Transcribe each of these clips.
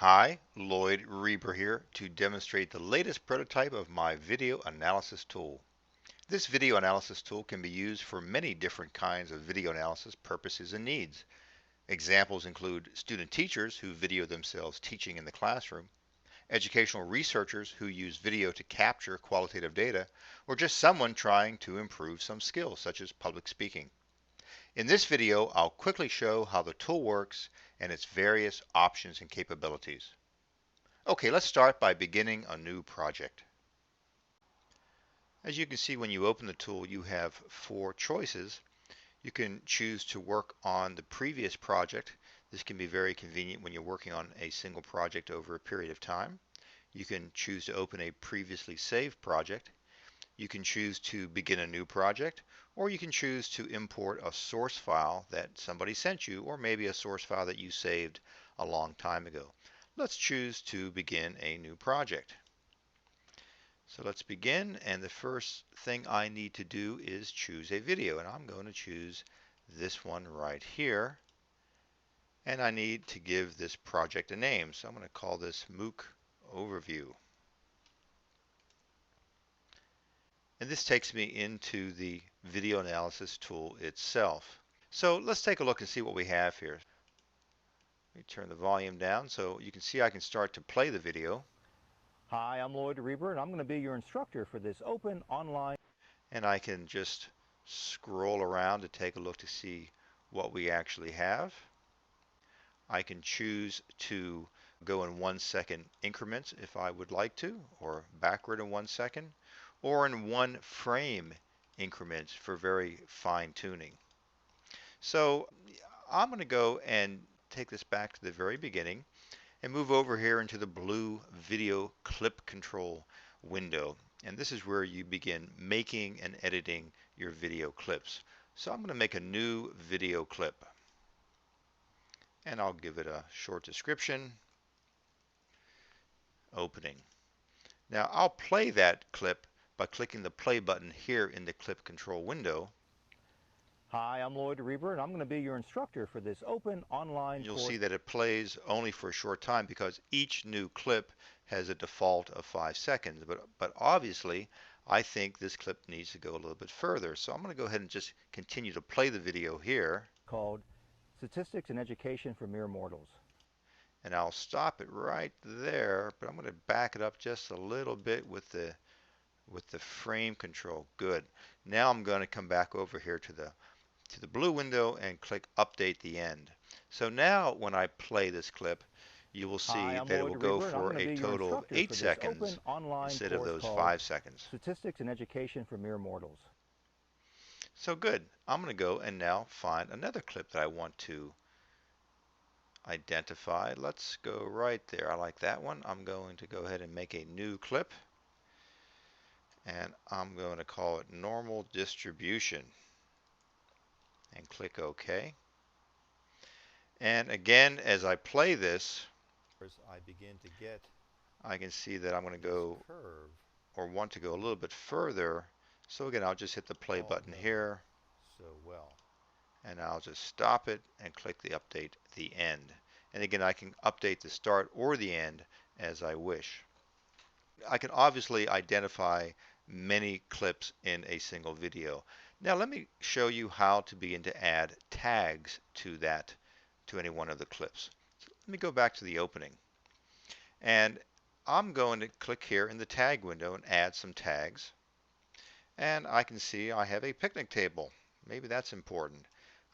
Hi, Lloyd Rieber here to demonstrate the latest prototype of my video analysis tool. This video analysis tool can be used for many different kinds of video analysis purposes and needs. Examples include student teachers who video themselves teaching in the classroom, educational researchers who use video to capture qualitative data, or just someone trying to improve some skill such as public speaking. In this video, I'll quickly show how the tool works and its various options and capabilities. Okay, let's start by beginning a new project. As you can see, when you open the tool, you have four choices. You can choose to work on the previous project. This can be very convenient when you're working on a single project over a period of time. You can choose to open a previously saved project. You can choose to begin a new project, or you can choose to import a source file that somebody sent you, or maybe a source file that you saved a long time ago. Let's choose to begin a new project. So let's begin, and the first thing I need to do is choose a video, and I'm going to choose this one right here, and I need to give this project a name, so I'm going to call this MOOC Overview. And this takes me into the video analysis tool itself. So let's take a look and see what we have here. Let me turn the volume down so you can see I can start to play the video. Hi, I'm Lloyd Rieber, and I'm going to be your instructor for this open online. And I can just scroll around to take a look to see what we actually have. I can choose to go in 1 second increments if I would like to, or backward in 1 second, or in 1 frame increments for very fine tuning. So I'm going to go and take this back to the very beginning and move over here into the blue video clip control window. And this is where you begin making and editing your video clips. So I'm going to make a new video clip, and I'll give it a short description. Opening. Now I'll play that clip by clicking the play button here in the clip control window. Hi, I'm Lloyd Rieber, and I'm going to be your instructor for this open online You'll course. see that it plays only for a short time because each new clip has a default of 5 seconds. But obviously, I think this clip needs to go a little bit further. So I'm going to go ahead and just continue to play the video here. Called Statistics and Education for Mere Mortals. And I'll stop it right there, but I'm going to back it up just a little bit with the frame control. Good. Now I'm going to come back over here to the blue window and click update the end. So now when I play this clip, you will see Hi, I'm that it Lloyd will go Rieber, and I'm for going to a be your total of instructor 8 for this seconds open online instead of course those called 5 seconds. Statistics and Education for Mere Mortals. So good. I'm going to go and now find another clip that I want to identify. Let's go right there. I like that one. I'm going to go ahead and make a new clip, and I'm going to call it normal distribution and click OK. And again, as I play this, I can see that I'm going to go or want to go a little bit further. So again, I'll just hit the play button here, and I'll just stop it and click the update the end. And again, I can update the start or the end as I wish. I can obviously identify many clips in a single video. Now let me show you how to begin to add tags to any one of the clips. So let me go back to the opening, and I'm going to click here in the tag window and add some tags. And I can see I have a picnic table. Maybe that's important.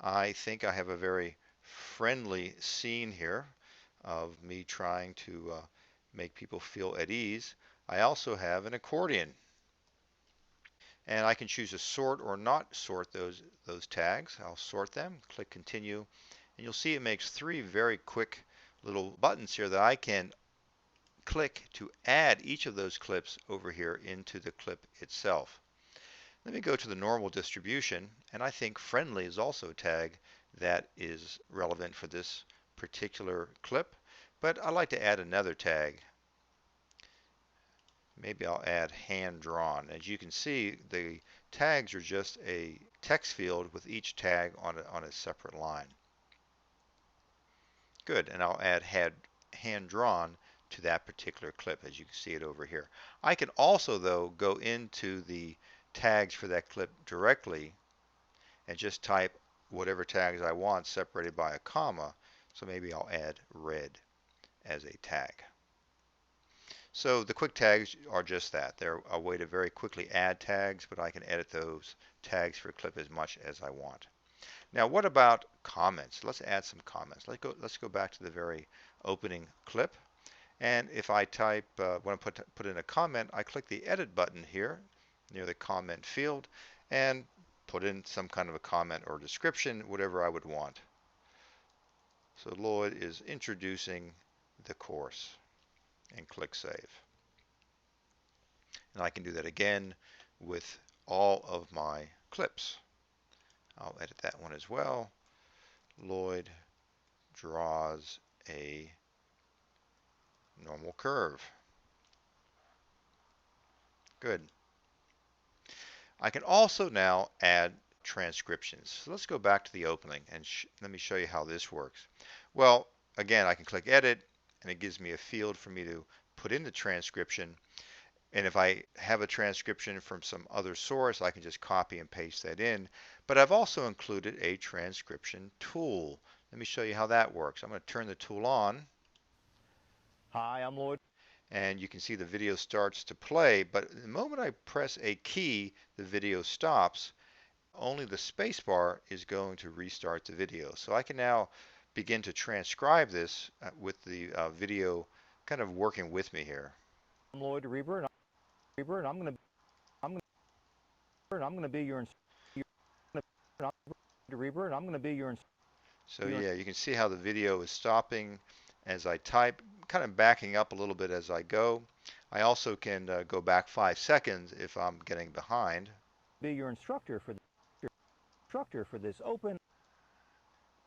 I think I have a very friendly scene here of me trying to make people feel at ease. I also have an accordion. And I can choose to sort or not sort those tags. I'll sort them, click continue, and you'll see it makes 3 very quick little buttons here that I can click to add each of those clips over here into the clip itself. Let me go to the normal distribution, and I think friendly is also a tag that is relevant for this particular clip, but I'd like to add another tag. Maybe I'll add hand drawn. As you can see, the tags are just a text field with each tag on a separate line. Good, and I'll add hand drawn to that particular clip, as you can see it over here. I can also, though, go into the tags for that clip directly and just type whatever tags I want separated by a comma. So maybe I'll add red as a tag. So the quick tags are just that. They're a way to very quickly add tags, but I can edit those tags for a clip as much as I want. Now, what about comments? Let's add some comments. Let's go back to the very opening clip. And if I want to put in a comment, I click the edit button here near the comment field and put in some kind of a comment or description, whatever I would want. So Lloyd is introducing the course, and click save. And I can do that again with all of my clips. I'll edit that one as well. Lloyd draws a normal curve. Good. I can also now add transcriptions. So let's go back to the opening and let me show you how this works. Well, again, I can click edit and it gives me a field for me to put in the transcription. And if I have a transcription from some other source, I can just copy and paste that in. But I've also included a transcription tool. Let me show you how that works. I'm going to turn the tool on. Hi, I'm Lloyd. And you can see the video starts to play, but the moment I press a key, the video stops. Only the spacebar is going to restart the video. So I can now begin to transcribe this with the video kind of working with me here. I'm Lloyd Rieber, and I'm going to be your instructor. So yeah, you can see how the video is stopping as I type, kind of backing up a little bit as I go. I also can go back 5 seconds if I'm getting behind. Be your instructor for this open.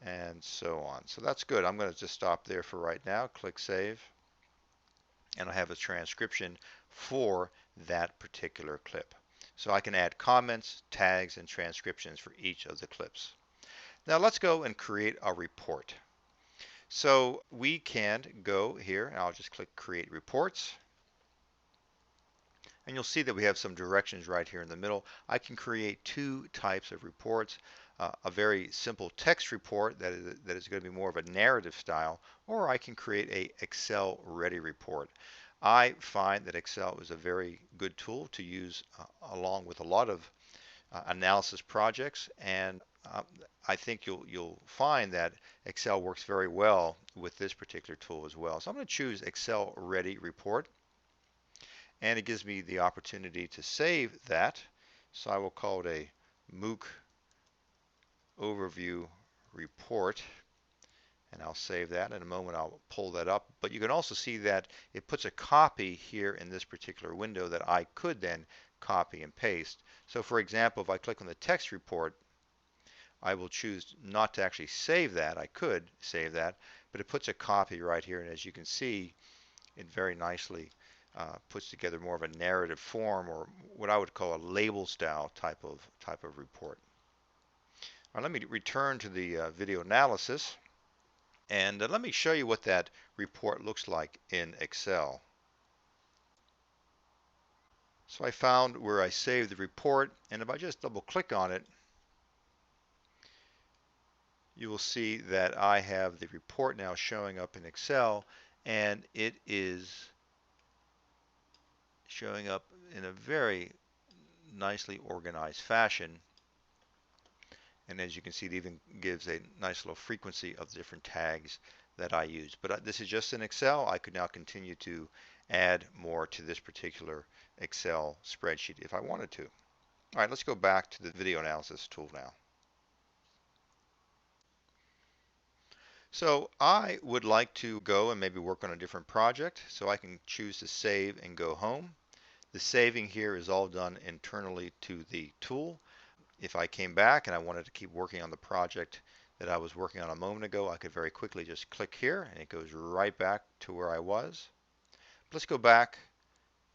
And so on. So that's good. I'm going to just stop there for right now. Click save. And I have a transcription for that particular clip. So I can add comments, tags, and transcriptions for each of the clips. Now let's go and create a report. So we can go here, and I'll just click Create Reports. And you'll see that we have some directions right here in the middle. I can create two types of reports. A very simple text report that is going to be more of a narrative style, or I can create a Excel ready report. I find that Excel is a very good tool to use along with a lot of analysis projects, and I think you'll find that Excel works very well with this particular tool as well. So I'm going to choose Excel Ready Report, and it gives me the opportunity to save that. So I will call it a MOOC Overview Report, and I'll save that. In a moment I'll pull that up, but you can also see that it puts a copy here in this particular window that I could then copy and paste. So for example, if I click on the text report, I will choose not to actually save that. I could save that, but it puts a copy right here, and as you can see, it very nicely puts together more of a narrative form, or what I would call a label style type of report. All right, let me return to the video analysis, and let me show you what that report looks like in Excel. So I found where I saved the report, and if I just double click on it, you will see that I have the report now showing up in Excel, and it is showing up in a very nicely organized fashion. And as you can see, it even gives a nice little frequency of the different tags that I use. But this is just in Excel. I could now continue to add more to this particular Excel spreadsheet if I wanted to. All right, let's go back to the video analysis tool now. So I would like to go and maybe work on a different project, so I can choose to save and go home. The saving here is all done internally to the tool. If I came back and I wanted to keep working on the project that I was working on a moment ago, I could very quickly just click here and it goes right back to where I was. Let's go back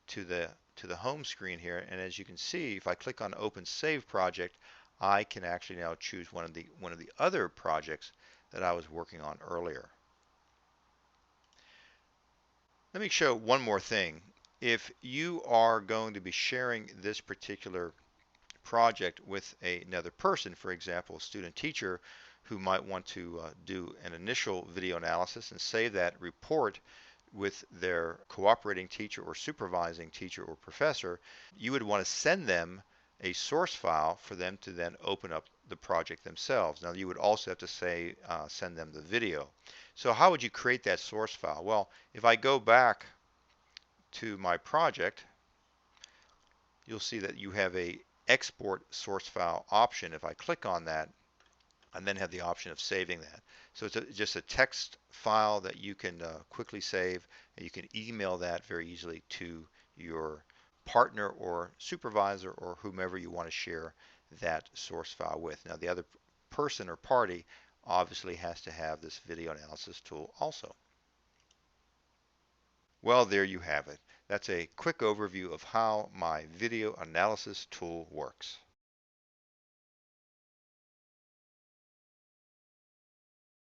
to the home screen here, and as you can see, if I click on Open Save Project, I can actually now choose one of the other projects that I was working on earlier. Let me show one more thing. If you are going to be sharing this particular project with another person, for example, a student teacher who might want to do an initial video analysis and save that report with their cooperating teacher or supervising teacher or professor, you would want to send them a source file for them to then open up the project themselves. Now you would also have to say send them the video. So how would you create that source file? Well, if I go back to my project, you'll see that you have a export source file option. If I click on that, and then have the option of saving that. So it's just a text file that you can quickly save, and you can email that very easily to your partner or supervisor or whomever you want to share that source file with. Now the other person or party obviously has to have this video analysis tool also. Well, there you have it. That's a quick overview of how my video analysis tool works.